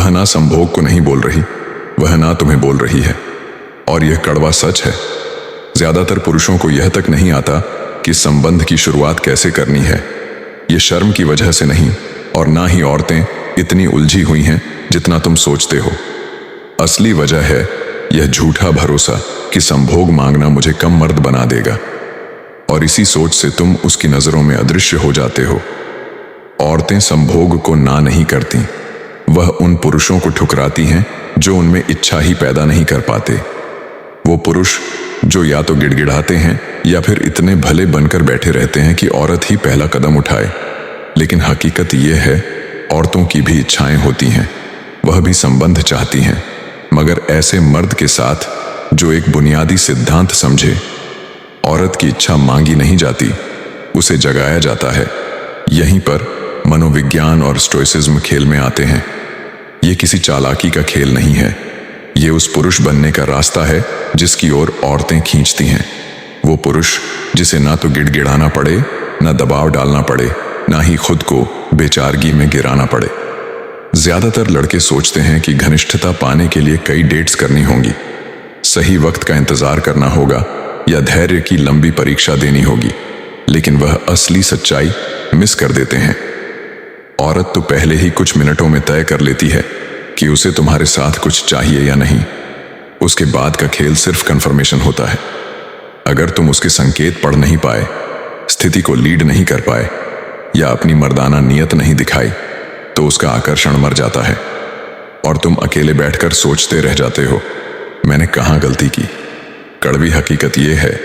वह ना संभोग को नहीं बोल रही, वह ना तुम्हें बोल रही है। और यह कड़वा सच है, ज्यादातर पुरुषों को यह तक नहीं आता कि संबंध की शुरुआत कैसे करनी है। ये शर्म की वजह से नहीं, और ना ही औरतें इतनी उलझी हुई हैं जितना तुम सोचते हो। असली वजह है यह झूठा भरोसा कि संभोग मांगना मुझे कम मर्द बना देगा, और इसी सोच से तुम उसकी नजरों में अदृश्य हो जाते हो। औरतें संभोग को ना नहीं करती, वह उन पुरुषों को ठुकराती हैं जो उनमें इच्छा ही पैदा नहीं कर पाते। वो पुरुष जो या तो गिड़गिड़ाते हैं या फिर इतने भले बनकर बैठे रहते हैं कि औरत ही पहला कदम उठाए। लेकिन हकीकत यह है, औरतों की भी इच्छाएं होती हैं, वह भी संबंध चाहती हैं, मगर ऐसे मर्द के साथ जो एक बुनियादी सिद्धांत समझे। औरत की इच्छा मांगी नहीं जाती, उसे जगाया जाता है। यहीं पर मनोविज्ञान और स्टोइसिज्म खेल में आते हैं। ये किसी चालाकी का खेल नहीं है, ये उस पुरुष बनने का रास्ता है जिसकी ओर औरतें खींचती हैं। वो पुरुष जिसे ना तो गिड़गिड़ाना पड़े, ना दबाव डालना पड़े, ना ही खुद को बेचारगी में गिराना पड़े। ज्यादातर लड़के सोचते हैं कि घनिष्ठता पाने के लिए कई डेट्स करनी होंगी, सही वक्त का इंतजार करना होगा या धैर्य की लंबी परीक्षा देनी होगी, लेकिन वह असली सच्चाई मिस कर देते हैं। औरत तो पहले ही कुछ मिनटों में तय कर लेती है कि उसे तुम्हारे साथ कुछ चाहिए या नहीं। उसके बाद का खेल सिर्फ कंफर्मेशन होता है। अगर तुम उसके संकेत पढ़ नहीं पाए, स्थिति को लीड नहीं कर पाए या अपनी मर्दाना नियत नहीं दिखाई, तो उसका आकर्षण मर जाता है और तुम अकेले बैठकर सोचते रह जाते हो, मैंने कहाँ गलती की। कड़वी हकीकत यह है,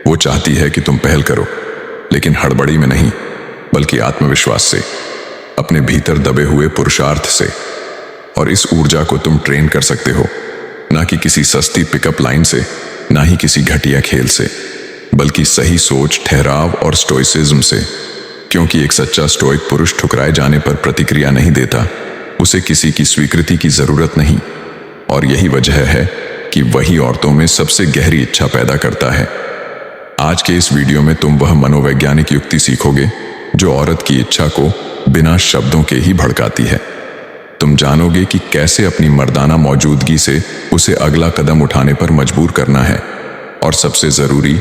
वो चाहती है कि तुम पहल करो, लेकिन हड़बड़ी में नहीं, बल्कि आत्मविश्वास से, अपने भीतर दबे हुए पुरुषार्थ से। और इस ऊर्जा को तुम ट्रेन कर सकते हो, ना कि किसी सस्ती पिकअप लाइन से, ना ही किसी घटिया खेल से, बल्कि सही सोच, ठहराव और स्टोइसिज्म से। क्योंकि एक सच्चा स्टोइक पुरुष ठुकराए जाने पर प्रतिक्रिया नहीं देता, उसे किसी की स्वीकृति की जरूरत नहीं। और यही वजह है कि वही औरतों में सबसे गहरी इच्छा पैदा करता है। आज के इस वीडियो में तुम वह मनोवैज्ञानिक युक्ति सीखोगे जो औरत की इच्छा को बिना शब्दों के ही भड़काती है। तुम जानोगे कि कैसे अपनी मर्दाना मौजूदगी से उसे अगला कदम उठाने पर मजबूर करना है, और सबसे जरूरी,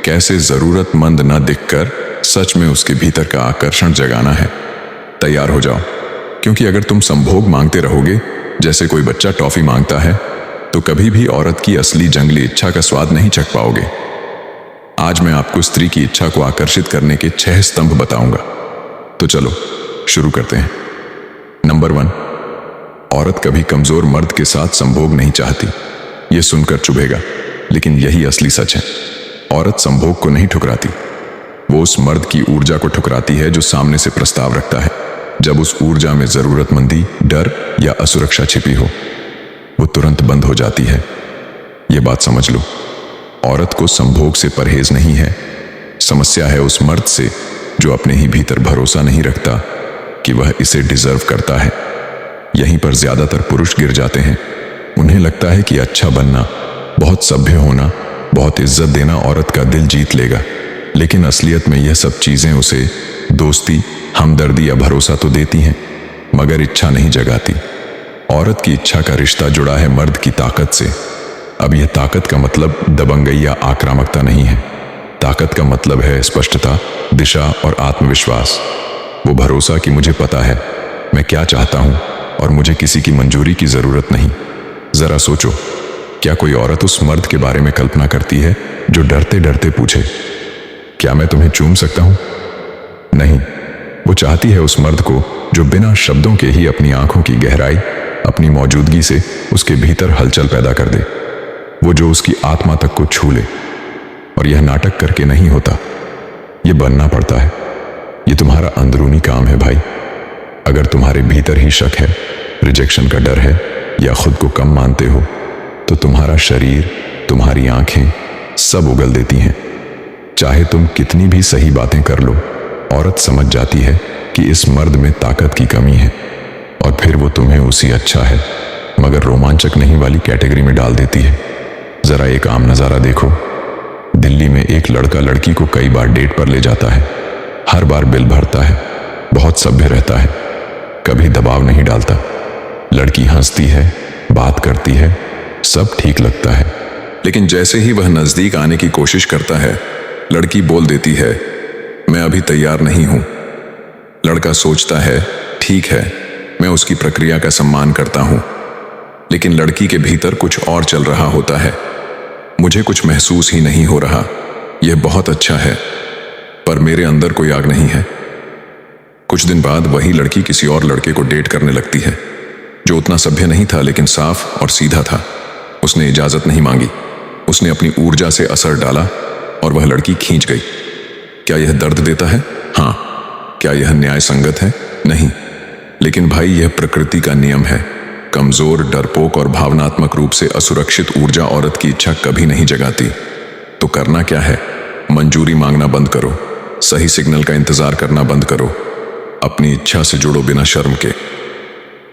कैसे जरूरतमंद न दिखकर सच में उसके भीतर का आकर्षण जगाना है। तैयार हो जाओ, क्योंकि अगर तुम संभोग मांगते रहोगे जैसे कोई बच्चा टॉफी मांगता है, तो कभी भी औरत की असली जंगली इच्छा का स्वाद नहीं चख पाओगे। आज मैं आपको स्त्री की इच्छा को आकर्षित करने के 6 स्तंभ बताऊंगा। तो चलो शुरू करते हैं। नंबर 1, औरत कभी कमजोर मर्द के साथ संभोग नहीं चाहती। यह सुनकर चुभेगा, लेकिन यही असली सच है। औरत संभोग को नहीं ठुकराती, वो उस मर्द की ऊर्जा को ठुकराती है जो सामने से प्रस्ताव रखता है। जब उस ऊर्जा में जरूरतमंदी, डर या असुरक्षा छिपी हो, वो तुरंत बंद हो जाती है। ये बात समझ लो, औरत को संभोग से परहेज नहीं है, समस्या है उस मर्द से जो अपने ही भीतर भरोसा नहीं रखता कि वह इसे डिजर्व करता है। यहीं पर ज्यादातर पुरुष गिर जाते हैं। उन्हें लगता है कि अच्छा बनना, बहुत सभ्य होना, बहुत इज्जत देना औरत का दिल जीत लेगा, लेकिन असलियत में यह सब चीजें उसे दोस्ती, हमदर्दी या भरोसा तो देती हैं, मगर इच्छा नहीं जगाती। औरत की इच्छा का रिश्ता जुड़ा है मर्द की ताकत से। अब यह ताकत का मतलब दबंगई या आक्रामकता नहीं है। ताकत का मतलब है स्पष्टता, दिशा और आत्मविश्वास। वो भरोसा कि मुझे पता है मैं क्या चाहता हूं और मुझे किसी की मंजूरी की जरूरत नहीं। जरा सोचो, क्या कोई औरत उस मर्द के बारे में कल्पना करती है जो डरते डरते पूछे, क्या मैं तुम्हें चूम सकता हूं? नहीं, वो चाहती है उस मर्द को जो बिना शब्दों के ही अपनी आंखों की गहराई, अपनी मौजूदगी से उसके भीतर हलचल पैदा कर दे। वो जो उसकी आत्मा तक को छू ले। और यह नाटक करके नहीं होता, यह बनना पड़ता है। यह तुम्हारा अंदरूनी काम है भाई। अगर तुम्हारे भीतर ही शक है, रिजेक्शन का डर है या खुद को कम मानते हो, तो तुम्हारा शरीर, तुम्हारी आंखें सब उगल देती हैं। चाहे तुम कितनी भी सही बातें कर लो, औरत समझ जाती है कि इस मर्द में ताकत की कमी है, और फिर वो तुम्हें उसी अच्छा है मगर रोमांचक नहीं वाली कैटेगरी में डाल देती है। जरा एक आम नजारा देखो। दिल्ली में एक लड़का लड़की को कई बार डेट पर ले जाता है, हर बार बिल भरता है, बहुत सभ्य रहता है, कभी दबाव नहीं डालता, लड़की हंसती है, बात करती है, सब ठीक लगता है। लेकिन जैसे ही वह नजदीक आने की कोशिश करता है, लड़की बोल देती है, मैं अभी तैयार नहीं हूं। लड़का सोचता है, ठीक है, मैं उसकी प्रक्रिया का सम्मान करता हूं, लेकिन लड़की के भीतर कुछ और चल रहा होता है। मुझे कुछ महसूस ही नहीं हो रहा। यह बहुत अच्छा है, पर मेरे अंदर कोई आग नहीं है। कुछ दिन बाद वही लड़की किसी और लड़के को डेट करने लगती है, जो उतना सभ्य नहीं था लेकिन साफ और सीधा था। उसने इजाजत नहीं मांगी, उसने अपनी ऊर्जा से असर डाला और वह लड़की खींच गई। क्या यह दर्द देता है? हाँ। क्या यह न्याय संगत है? नहीं। लेकिन भाई, यह प्रकृति का नियम है। कमजोर, डरपोक और भावनात्मक रूप से असुरक्षित ऊर्जा औरत की इच्छा कभी नहीं जगाती। तो करना क्या है? मंजूरी मांगना बंद करो, सही सिग्नल का इंतजार करना बंद करो, अपनी इच्छा से जुड़ो बिना शर्म के।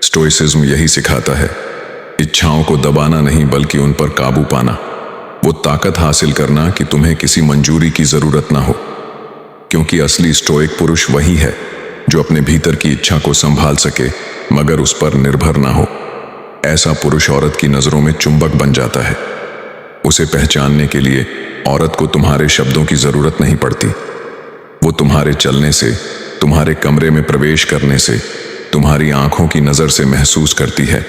स्टोइसिज्म यही सिखाता है, इच्छाओं को दबाना नहीं बल्कि उन पर काबू पाना। वो ताकत हासिल करना कि तुम्हें किसी मंजूरी की जरूरत ना हो, क्योंकि असली स्टोइक पुरुष वही है जो अपने भीतर की इच्छा को संभाल सके मगर उस पर निर्भर ना हो। ऐसा पुरुष औरत की नजरों में चुंबक बन जाता है। उसे पहचानने के लिए औरत को तुम्हारे शब्दों की जरूरत नहीं पड़ती। वो तुम्हारे चलने से, तुम्हारे कमरे में प्रवेश करने से, तुम्हारी आंखों की नजर से महसूस करती है।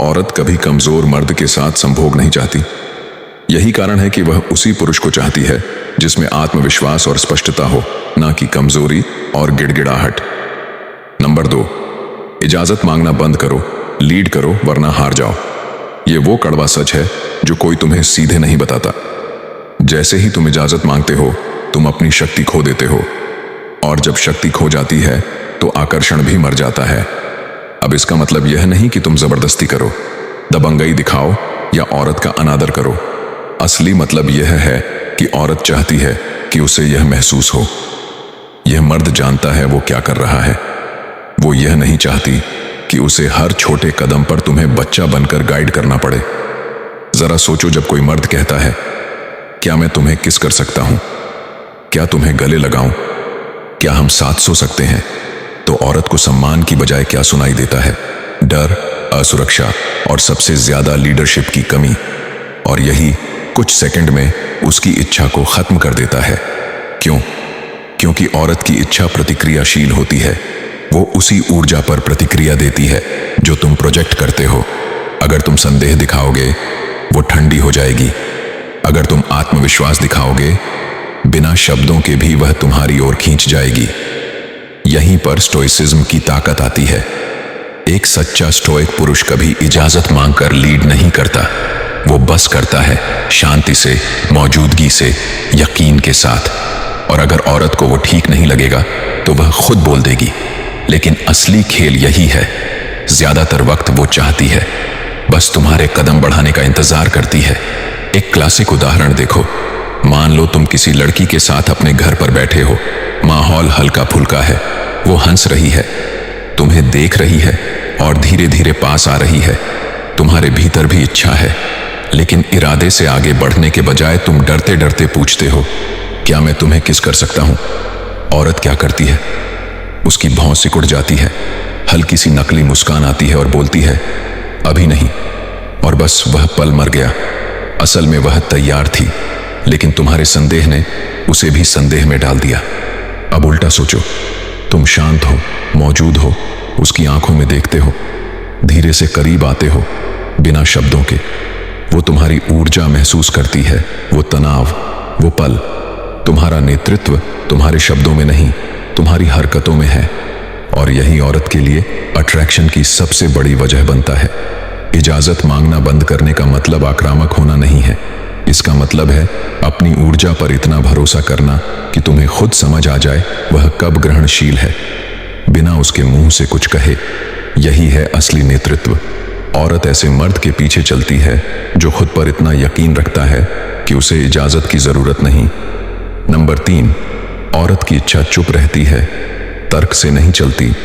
औरत कभी कमजोर मर्द के साथ संभोग नहीं चाहती। यही कारण है कि वह उसी पुरुष को चाहती है जिसमें आत्मविश्वास और स्पष्टता हो, ना कि कमजोरी और गिड़गिड़ाहट। नंबर 2, इजाजत मांगना बंद करो, लीड करो वरना हार जाओ। ये वो कड़वा सच है जो कोई तुम्हें सीधे नहीं बताता। जैसे ही तुम इजाजत मांगते हो, तुम अपनी शक्ति खो देते हो, और जब शक्ति खो जाती है तो आकर्षण भी मर जाता है। अब इसका मतलब यह नहीं कि तुम जबरदस्ती करो, दबंगई दिखाओ या औरत का अनादर करो। असली मतलब यह है कि औरत चाहती है कि उसे यह महसूस हो। यह मर्द जानता है वो क्या कर रहा है। वो यह नहीं चाहती कि उसे हर छोटे कदम पर तुम्हें बच्चा बनकर गाइड करना पड़े। जरा सोचो, जब कोई मर्द कहता है, क्या मैं तुम्हें किस कर सकता हूं, क्या तुम्हें गले लगाऊं, क्या हम साथ सो सकते हैं, तो औरत को सम्मान की बजाय क्या सुनाई देता है? डर, असुरक्षा और सबसे ज्यादा लीडरशिप की कमी। और यही कुछ सेकंड में उसकी इच्छा को खत्म कर देता है। क्यों? क्योंकि औरत की इच्छा प्रतिक्रियाशील होती है। वो उसी ऊर्जा पर प्रतिक्रिया देती है जो तुम प्रोजेक्ट करते हो। अगर तुम संदेह दिखाओगे, वो ठंडी हो जाएगी। अगर तुम आत्मविश्वास दिखाओगे, बिना शब्दों के भी वह तुम्हारी ओर खींच जाएगी। यहीं पर स्टोइसिज्म की ताकत आती है। एक सच्चा स्टोइक पुरुष कभी इजाजत मांगकर लीड नहीं करता। वो बस करता है शांति से, मौजूदगी से, यकीन के साथ। और अगर औरत को वो ठीक नहीं लगेगा तो वह खुद बोल देगी। लेकिन असली खेल यही है, ज्यादातर वक्त वो चाहती है, बस तुम्हारे कदम बढ़ाने का इंतजार करती है। एक क्लासिक उदाहरण देखो। मान लो तुम किसी लड़की के साथ अपने घर पर बैठे हो, माहौल हल्का फुल्का है, वो हंस रही है, तुम्हें देख रही है और धीरे धीरे पास आ रही है। तुम्हारे भीतर भी इच्छा है, लेकिन इरादे से आगे बढ़ने के बजाय तुम डरते डरते पूछते हो, क्या मैं तुम्हें किस कर सकता हूं? औरत क्या करती है? उसकी भौं सिकुड़ जाती है, हल्की सी नकली मुस्कान आती है और बोलती है, अभी नहीं। और बस वह पल मर गया। असल में वह तैयार थी, लेकिन तुम्हारे संदेह ने उसे भी संदेह में डाल दिया। अब उल्टा सोचो, तुम शांत हो, मौजूद हो, उसकी आंखों में देखते हो, धीरे से करीब आते हो, बिना शब्दों के। वो तुम्हारी ऊर्जा महसूस करती है, वो तनाव, वो पल। तुम्हारा नेतृत्व तुम्हारे शब्दों में नहीं, तुम्हारी हरकतों में है। और यही औरत के लिए अट्रैक्शन की सबसे बड़ी वजह बनता है। इजाजत मांगना बंद करने का मतलब आक्रामक होना नहीं है। इसका मतलब है अपनी ऊर्जा पर इतना भरोसा करना कि तुम्हें खुद समझ आ जाए वह कब ग्रहणशील है, बिना उसके मुंह से कुछ कहे। यही है असली नेतृत्व। औरत ऐसे मर्द के पीछे चलती है जो खुद पर इतना यकीन रखता है कि उसे इजाजत की जरूरत नहीं। नंबर 3, औरत की इच्छा चुप रहती है, तर्क से नहीं चलती।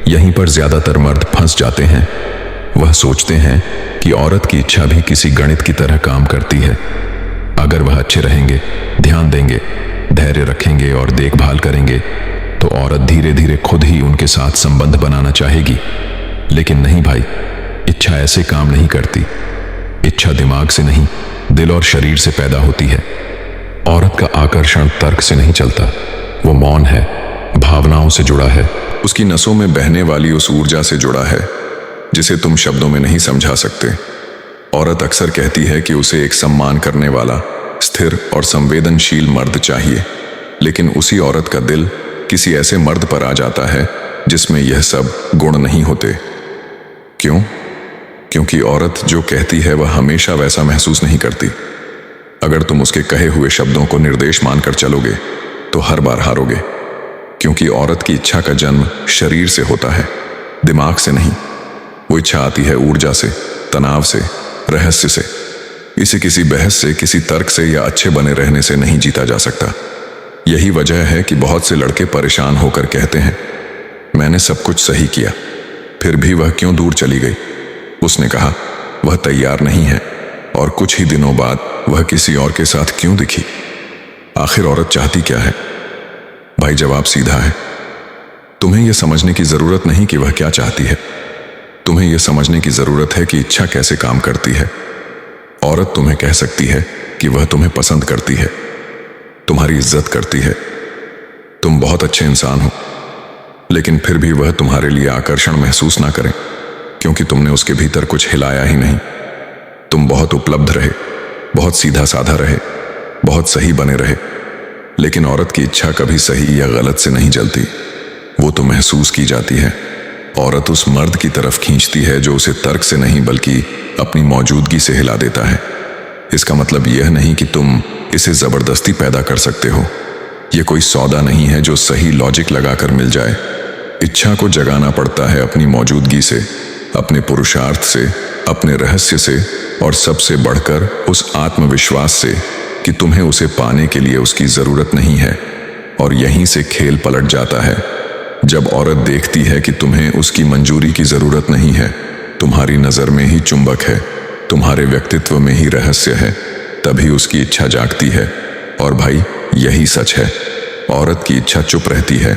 यहीं पर ज्यादातर मर्द फंस जाते हैं। वह सोचते हैं कि औरत की इच्छा भी किसी गणित की तरह काम करती है। अगर वह अच्छे रहेंगे, ध्यान देंगे, धैर्य रखेंगे और देखभाल करेंगे, तो औरत धीरे धीरे खुद ही उनके साथ संबंध बनाना चाहेगी। लेकिन नहीं भाई, इच्छा ऐसे काम नहीं करती। इच्छा दिमाग से नहीं, दिल और शरीर से पैदा होती है। औरत का आकर्षण तर्क से नहीं चलता, वो मौन है, भावनाओं से जुड़ा है। उसकी नसों में बहने वाली उस ऊर्जा से जुड़ा है जिसे तुम शब्दों में नहीं समझा सकते। औरत अक्सर कहती है कि उसे एक सम्मान करने वाला, स्थिर और संवेदनशील मर्द चाहिए, लेकिन उसी औरत का दिल किसी ऐसे मर्द पर आ जाता है जिसमें यह सब गुण नहीं होते। क्यों? क्योंकि औरत जो कहती है वह हमेशा वैसा महसूस नहीं करती। अगर तुम उसके कहे हुए शब्दों को निर्देश मानकर चलोगे तो हर बार हारोगे, क्योंकि औरत की इच्छा का जन्म शरीर से होता है, दिमाग से नहीं। वो इच्छा आती है ऊर्जा से, तनाव से, रहस्य से। इसे किसी बहस से, किसी तर्क से या अच्छे बने रहने से नहीं जीता जा सकता। यही वजह है कि बहुत से लड़के परेशान होकर कहते हैं, मैंने सब कुछ सही किया, फिर भी वह क्यों दूर चली गई। उसने कहा वह तैयार नहीं है, और कुछ ही दिनों बाद वह किसी और के साथ क्यों दिखी। आखिर औरत चाहती क्या है? भाई जवाब सीधा है। तुम्हें यह समझने की जरूरत नहीं कि वह क्या चाहती है, तुम्हें यह समझने की जरूरत है कि इच्छा कैसे काम करती है। औरत तुम्हें कह सकती है कि वह तुम्हें पसंद करती है, तुम्हारी इज्जत करती है, तुम बहुत अच्छे इंसान हो, लेकिन फिर भी वह तुम्हारे लिए आकर्षण महसूस ना करें, क्योंकि तुमने उसके भीतर कुछ हिलाया ही नहीं। तुम बहुत उपलब्ध रहे, बहुत सीधा साधा रहे, बहुत सही बने रहे, लेकिन औरत की इच्छा कभी सही या गलत से नहीं जलती, वो तो महसूस की जाती है। औरत उस मर्द की तरफ खींचती है जो उसे तर्क से नहीं बल्कि अपनी मौजूदगी से हिला देता है। इसका मतलब यह नहीं कि तुम इसे जबरदस्ती पैदा कर सकते हो। यह कोई सौदा नहीं है जो सही लॉजिक लगाकर मिल जाए। इच्छा को जगाना पड़ता है अपनी मौजूदगी से, अपने पुरुषार्थ से, अपने रहस्य से, और सबसे बढ़कर उस आत्मविश्वास से कि तुम्हें उसे पाने के लिए उसकी जरूरत नहीं है। और यहीं से खेल पलट जाता है। जब औरत देखती है कि तुम्हें उसकी मंजूरी की जरूरत नहीं है, तुम्हारी नजर में ही चुंबक है, तुम्हारे व्यक्तित्व में ही रहस्य है, तभी उसकी इच्छा जागती है। और भाई यही सच है, औरत की इच्छा चुप रहती है,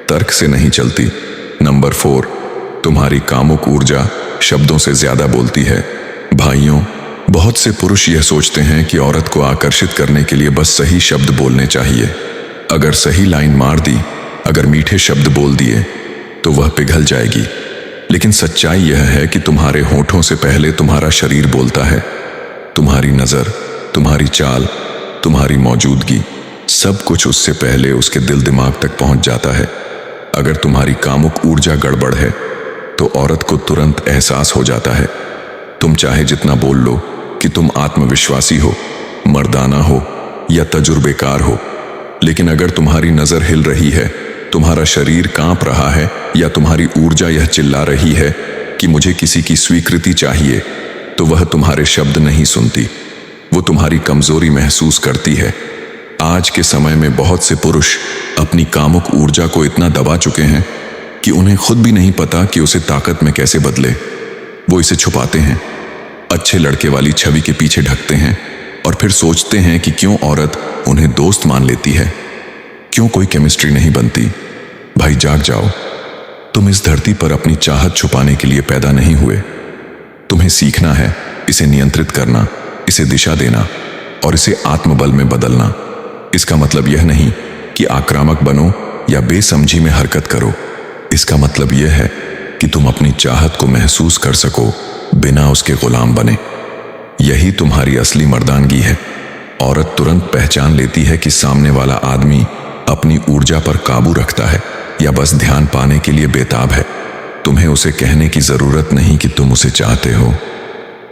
तर्क से नहीं चलती। नंबर 4, तुम्हारी कामुक ऊर्जा शब्दों से ज्यादा बोलती है। भाइयों, बहुत से पुरुष यह सोचते हैं कि औरत को आकर्षित करने के लिए बस सही शब्द बोलने चाहिए। अगर सही लाइन मार दी, अगर मीठे शब्द बोल दिए तो वह पिघल जाएगी। लेकिन सच्चाई यह है कि तुम्हारे होठों से पहले तुम्हारा शरीर बोलता है। तुम्हारी नजर, तुम्हारी चाल, तुम्हारी मौजूदगी, सब कुछ उससे पहले उसके दिल दिमाग तक पहुंच जाता है। अगर तुम्हारी कामुक ऊर्जा गड़बड़ है तो औरत को तुरंत एहसास हो जाता है। तुम चाहे जितना बोल लो कि तुम आत्मविश्वासी हो, मर्दाना हो या तजुर्बेकार हो, लेकिन अगर तुम्हारी नजर हिल रही है, तुम्हारा शरीर कांप रहा है, या तुम्हारी ऊर्जा यह चिल्ला रही है कि मुझे किसी की स्वीकृति चाहिए, तो वह तुम्हारे शब्द नहीं सुनती, वो तुम्हारी कमजोरी महसूस करती है। आज के समय में बहुत से पुरुष अपनी कामुक ऊर्जा को इतना दबा चुके हैं कि उन्हें खुद भी नहीं पता कि उसे ताकत में कैसे बदले। वो इसे छुपाते हैं, अच्छे लड़के वाली छवि के पीछे ढकते हैं, और फिर सोचते हैं कि क्यों औरत उन्हें दोस्त मान लेती है, क्यों कोई केमिस्ट्री नहीं बनती। भाई जाग जाओ, तुम इस धरती पर अपनी चाहत छुपाने के लिए पैदा नहीं हुए। तुम्हें सीखना है इसे नियंत्रित करना, इसे दिशा देना और इसे आत्मबल में बदलना। इसका मतलब यह नहीं कि आक्रामक बनो या बेसमझी में हरकत करो। इसका मतलब यह है कि तुम अपनी चाहत को महसूस कर सको बिना उसके गुलाम बने। यही तुम्हारी असली मर्दानगी है। औरत तुरंत पहचान लेती है कि सामने वाला आदमी अपनी ऊर्जा पर काबू रखता है या बस ध्यान पाने के लिए बेताब है। तुम्हें उसे कहने की जरूरत नहीं कि तुम उसे चाहते हो।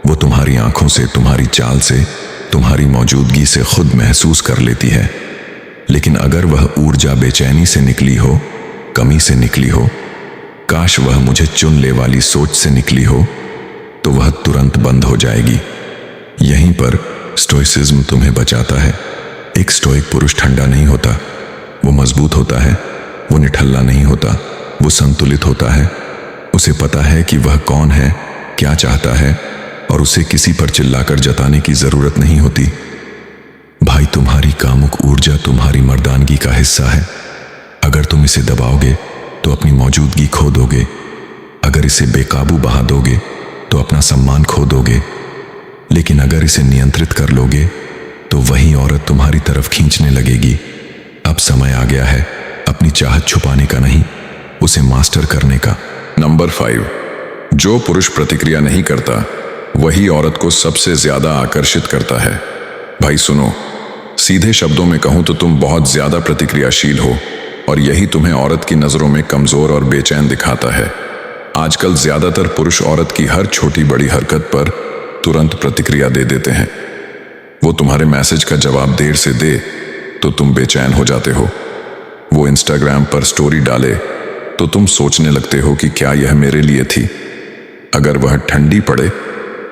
वो तुम्हारी आंखों से, तुम्हारी चाल से, तुम्हारी मौजूदगी से खुद महसूस कर लेती है। लेकिन अगर वह ऊर्जा बेचैनी से निकली हो, कमी से निकली हो, काश वह मुझे चुन ले वाली सोच से निकली हो, तो वह तुरंत बंद हो जाएगी। यहीं पर स्टोइसिज्म तुम्हें बचाता है। एक स्टोइक पुरुष ठंडा नहीं होता, वो मजबूत होता है। वो निठल्ला नहीं होता, वो संतुलित होता है। उसे पता है कि वह कौन है, क्या चाहता है, और उसे किसी पर चिल्लाकर जताने की जरूरत नहीं होती। भाई तुम्हारी कामुक ऊर्जा तुम्हारी मर्दानगी का हिस्सा है। अगर तुम इसे दबाओगे तो अपनी मौजूदगी खो दोगे। अगर इसे बेकाबू बहा दोगे तो अपना सम्मान खो दोगे, लेकिन अगर इसे नियंत्रित कर लोगे तो वही औरत तुम्हारी तरफ खींचने लगेगी। अब समय आ गया है अपनी चाहत छुपाने का नहीं, उसे मास्टर करने का। नंबर 5, जो पुरुष प्रतिक्रिया नहीं करता वही औरत को सबसे ज्यादा आकर्षित करता है। भाई सुनो, सीधे शब्दों में कहूं तो तुम बहुत ज्यादा प्रतिक्रियाशील हो और यही तुम्हें औरत की नजरों में कमजोर और बेचैन दिखाता है। आजकल ज्यादातर पुरुष औरत की हर छोटी बड़ी हरकत पर तुरंत प्रतिक्रिया दे देते हैं। वो तुम्हारे मैसेज का जवाब देर से दे तो तुम बेचैन हो जाते हो। वो इंस्टाग्राम पर स्टोरी डाले तो तुम सोचने लगते हो कि क्या यह मेरे लिए थी। अगर वह ठंडी पड़े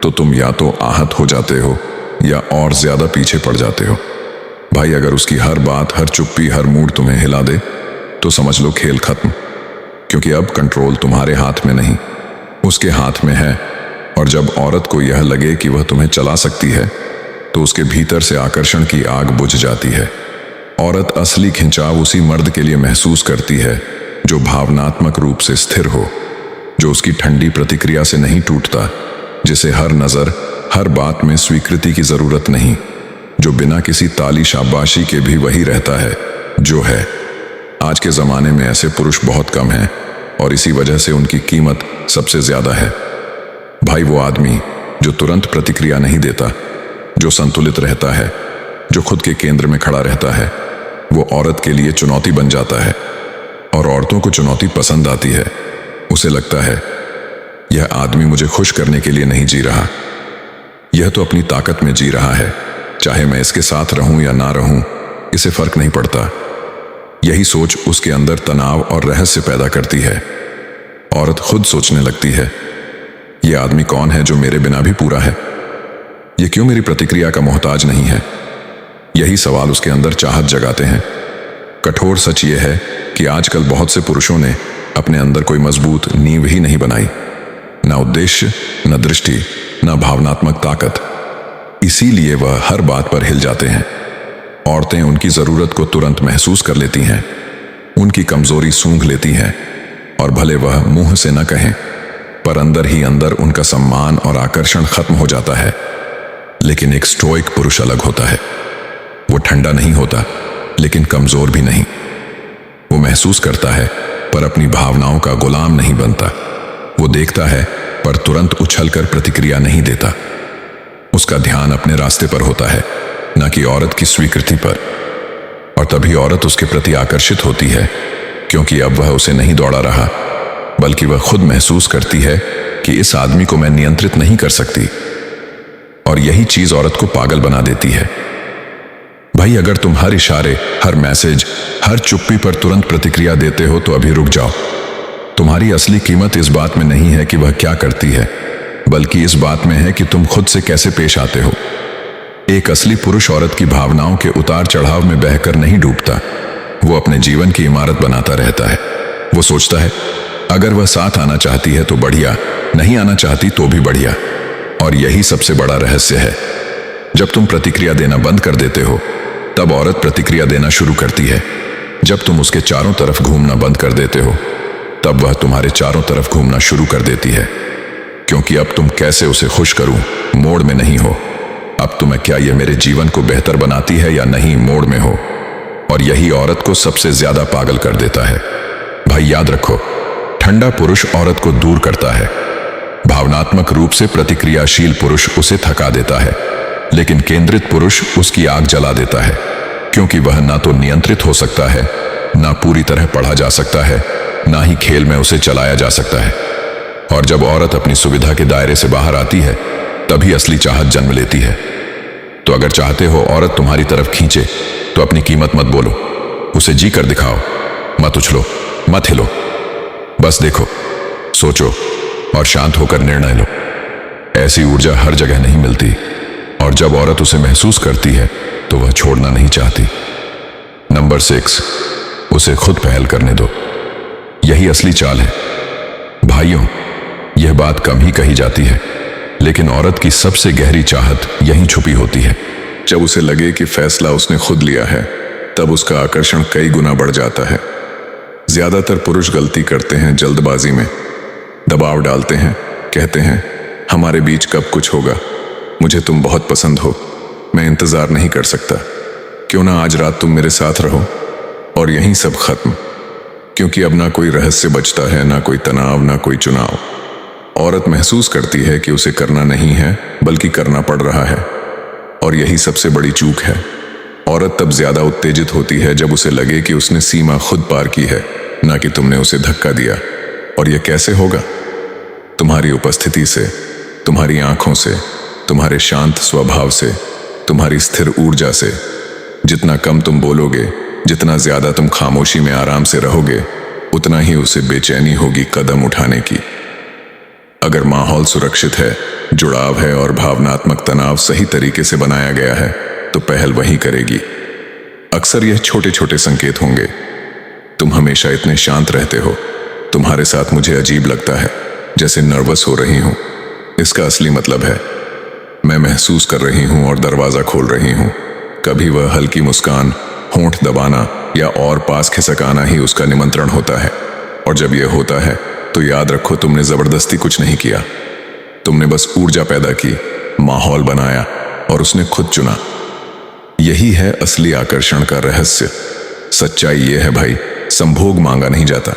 तो तुम या तो आहत हो जाते हो या और ज्यादा पीछे पड़ जाते हो। भाई अगर उसकी हर बात, हर चुप्पी, हर मूड तुम्हें हिला दे तो समझ लो खेल खत्म, क्योंकि अब कंट्रोल तुम्हारे हाथ में नहीं, उसके हाथ में है। और जब औरत को यह लगे कि वह तुम्हें चला सकती है तो उसके भीतर से आकर्षण की आग बुझ जाती है। औरत असली खिंचाव उसी मर्द के लिए महसूस करती है जो भावनात्मक रूप से स्थिर हो, जो उसकी ठंडी प्रतिक्रिया से नहीं टूटता, जिसे हर नजर, हर बात में स्वीकृति की जरूरत नहीं, जो बिना किसी ताली शाबाशी के भी वही रहता है जो है। आज के जमाने में ऐसे पुरुष बहुत कम हैं और इसी वजह से उनकी कीमत सबसे ज्यादा है। भाई वो आदमी जो तुरंत प्रतिक्रिया नहीं देता, जो संतुलित रहता है, जो खुद के केंद्र में खड़ा रहता है, वो औरत के लिए चुनौती बन जाता है। और औरतों को चुनौती पसंद आती है। उसे लगता है यह आदमी मुझे खुश करने के लिए नहीं जी रहा, यह तो अपनी ताकत में जी रहा है, चाहे मैं इसके साथ रहूं या ना रहूं इसे फर्क नहीं पड़ता। यही सोच उसके अंदर तनाव और रहस्य पैदा करती है। औरत खुद सोचने लगती है, यह आदमी कौन है जो मेरे बिना भी पूरा है, यह क्यों मेरी प्रतिक्रिया का मोहताज नहीं है। यही सवाल उसके अंदर चाहत जगाते हैं। कठोर सच यह है कि आजकल बहुत से पुरुषों ने अपने अंदर कोई मजबूत नींव ही नहीं बनाई, ना उद्देश्य, न दृष्टि, न भावनात्मक ताकत। इसीलिए वह हर बात पर हिल जाते हैं। औरतें उनकी जरूरत को तुरंत महसूस कर लेती हैं, उनकी कमजोरी सूंघ लेती हैं, और भले वह मुंह से न कहें पर अंदर ही अंदर उनका सम्मान और आकर्षण खत्म हो जाता है। लेकिन एक स्टोइक पुरुष अलग होता है। वो ठंडा नहीं होता लेकिन कमजोर भी नहीं। वो महसूस करता है पर अपनी भावनाओं का गुलाम नहीं बनता। वो देखता है पर तुरंत उछलकर प्रतिक्रिया नहीं देता। उसका ध्यान अपने रास्ते पर होता है, न कि औरत की स्वीकृति पर। और तभी औरत उसके प्रति आकर्षित होती है, क्योंकि अब वह उसे नहीं दौड़ा रहा, बल्कि वह खुद महसूस करती है कि इस आदमी को मैं नियंत्रित नहीं कर सकती। और यही चीज औरत को पागल बना देती है। भाई अगर तुम हर इशारे, हर मैसेज, हर चुप्पी पर तुरंत प्रतिक्रिया देते हो तो अभी रुक जाओ। तुम्हारी असली कीमत इस बात में नहीं है कि वह क्या करती है, बल्कि इस बात में है कि तुम खुद से कैसे पेश आते हो। एक असली पुरुष औरत की भावनाओं के उतार चढ़ाव में बहकर नहीं डूबता। वो अपने जीवन की इमारत बनाता रहता है। वो सोचता है अगर वह साथ आना चाहती है तो बढ़िया, नहीं आना चाहती तो भी बढ़िया। और यही सबसे बड़ा रहस्य है। जब तुम प्रतिक्रिया देना बंद कर देते हो तब औरत प्रतिक्रिया देना शुरू करती है। जब तुम उसके चारों तरफ घूमना बंद कर देते हो तब वह तुम्हारे चारों तरफ घूमना शुरू कर देती है। क्योंकि अब तुम कैसे उसे खुश करूं मोड़ में नहीं हो। अब तुम्हें क्या यह मेरे जीवन को बेहतर बनाती है या नहीं मोड़ में हो। और यही औरत को सबसे ज्यादा पागल कर देता है। भाई याद रखो, ठंडा पुरुष औरत को दूर करता है। भावनात्मक रूप से प्रतिक्रियाशील पुरुष उसे थका देता है, लेकिन केंद्रित पुरुष उसकी आग जला देता है। क्योंकि वह ना तो नियंत्रित हो सकता है, ना पूरी तरह पढ़ा जा सकता है, ना ही खेल में उसे चलाया जा सकता है। और जब औरत अपनी सुविधा के दायरे से बाहर आती है तभी असली चाहत जन्म लेती है। तो अगर चाहते हो औरत तुम्हारी तरफ खींचे तो अपनी कीमत मत बोलो, उसे जी कर दिखाओ। मत उछलो, मत हिलो, बस देखो, सोचो और शांत होकर निर्णय लो। ऐसी ऊर्जा हर जगह नहीं मिलती, और जब औरत उसे महसूस करती है तो वह छोड़ना नहीं चाहती। नंबर 6, उसे खुद पहल करने दो। यही असली चाल है। भाइयों, यह बात कम ही कही जाती है, लेकिन औरत की सबसे गहरी चाहत यहीं छुपी होती है। जब उसे लगे कि फैसला उसने खुद लिया है तब उसका आकर्षण कई गुना बढ़ जाता है। ज्यादातर पुरुष गलती करते हैं जल्दबाजी में। दबाव डालते हैं, कहते हैं हमारे बीच कब कुछ होगा, मुझे तुम बहुत पसंद हो, मैं इंतजार नहीं कर सकता, क्यों ना आज रात तुम मेरे साथ रहो। और यहीं सब खत्म, क्योंकि अब ना कोई रहस्य बचता है, ना कोई तनाव, ना कोई चुनाव। औरत महसूस करती है कि उसे करना नहीं है बल्कि करना पड़ रहा है, और यही सबसे बड़ी चूक है। औरत तब ज्यादा उत्तेजित होती है जब उसे लगे कि उसने सीमा खुद पार की है, ना कि तुमने उसे धक्का दिया। और यह कैसे होगा? तुम्हारी उपस्थिति से, तुम्हारी आंखों से, तुम्हारे शांत स्वभाव से, तुम्हारी स्थिर ऊर्जा से। जितना कम तुम बोलोगे, जितना ज्यादा तुम खामोशी में आराम से रहोगे, उतना ही उसे बेचैनी होगी कदम उठाने की। अगर माहौल सुरक्षित है, जुड़ाव है और भावनात्मक तनाव सही तरीके से बनाया गया है, तो पहल वही करेगी। अक्सर यह छोटे छोटे संकेत होंगे। तुम हमेशा इतने शांत रहते हो, तुम्हारे साथ मुझे अजीब लगता है, जैसे नर्वस हो रही हूं। इसका असली मतलब है मैं महसूस कर रही हूं और दरवाजा खोल रही हूं। कभी वह हल्की मुस्कान, होंठ दबाना या और पास खिसकाना ही उसका निमंत्रण होता है। और जब यह होता है तो याद रखो, तुमने जबरदस्ती कुछ नहीं किया, तुमने बस ऊर्जा पैदा की, माहौल बनाया और उसने खुद चुना। यही है असली आकर्षण का रहस्य। सच्चाई यह है भाई, संभोग मांगा नहीं जाता,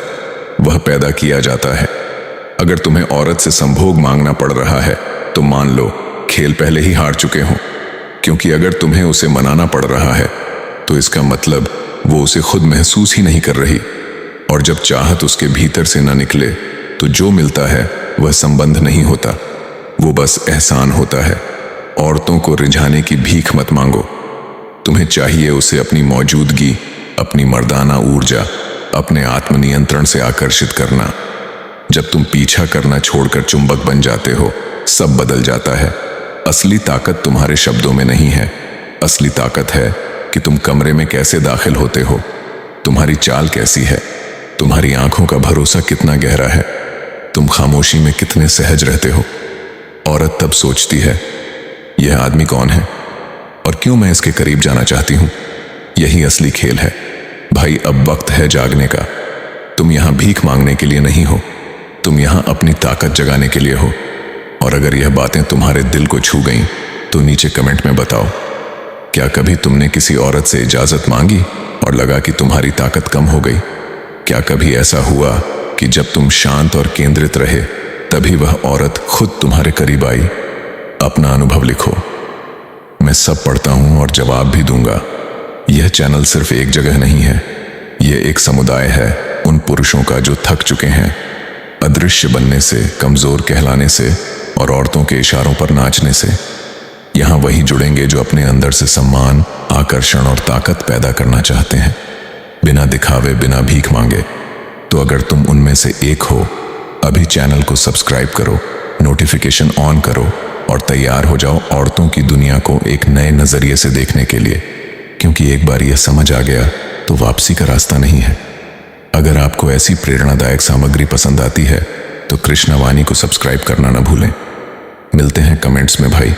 वह पैदा किया जाता है। अगर तुम्हें औरत से संभोग मांगना पड़ रहा है तो मान लो खेल पहले ही हार चुके हो, क्योंकि अगर तुम्हें उसे मनाना पड़ रहा है तो इसका मतलब वो उसे खुद महसूस ही नहीं कर रही। और जब चाहत उसके भीतर से न निकले तो जो मिलता है वह संबंध नहीं होता, वो बस एहसान होता है। औरतों को रिझाने की भीख मत मांगो, तुम्हें चाहिए उसे अपनी मौजूदगी, अपनी मर्दाना ऊर्जा, अपने आत्मनियंत्रण से आकर्षित करना। जब तुम पीछा करना छोड़कर चुंबक बन जाते हो, सब बदल जाता है। असली ताकत तुम्हारे शब्दों में नहीं है, असली ताकत है कि तुम कमरे में कैसे दाखिल होते हो, तुम्हारी चाल कैसी है, तुम्हारी आंखों का भरोसा कितना गहरा है, तुम खामोशी में कितने सहज रहते हो। औरत तब सोचती है, यह आदमी कौन है और क्यों मैं इसके करीब जाना चाहती हूं। यही असली खेल है भाई। अब वक्त है जागने का। तुम यहां भीख मांगने के लिए नहीं हो, तुम यहां अपनी ताकत जगाने के लिए हो। और अगर यह बातें तुम्हारे दिल को छू गईं तो नीचे कमेंट में बताओ, क्या कभी तुमने किसी औरत से इजाजत मांगी और लगा कि तुम्हारी ताकत कम हो गई? क्या कभी ऐसा हुआ कि जब तुम शांत और केंद्रित रहे तभी वह औरत खुद तुम्हारे करीब आई? अपना अनुभव लिखो, मैं सब पढ़ता हूं और जवाब भी दूंगा। यह चैनल सिर्फ एक जगह नहीं है, यह एक समुदाय है उन पुरुषों का जो थक चुके हैं अदृश्य बनने से, कमजोर कहलाने से और औरतों के इशारों पर नाचने से। यहां वही जुड़ेंगे जो अपने अंदर से सम्मान, आकर्षण और ताकत पैदा करना चाहते हैं, बिना दिखावे, बिना भीख मांगे। तो अगर तुम उनमें से एक हो, अभी चैनल को सब्सक्राइब करो, नोटिफिकेशन ऑन करो और तैयार हो जाओ औरतों की दुनिया को एक नए नजरिए से देखने के लिए। क्योंकि एक बार यह समझ आ गया तो वापसी का रास्ता नहीं है। अगर आपको ऐसी प्रेरणादायक सामग्री पसंद आती है तो कृष्णवाणी को सब्सक्राइब करना न भूलें। मिलते हैं कमेंट्स में भाई।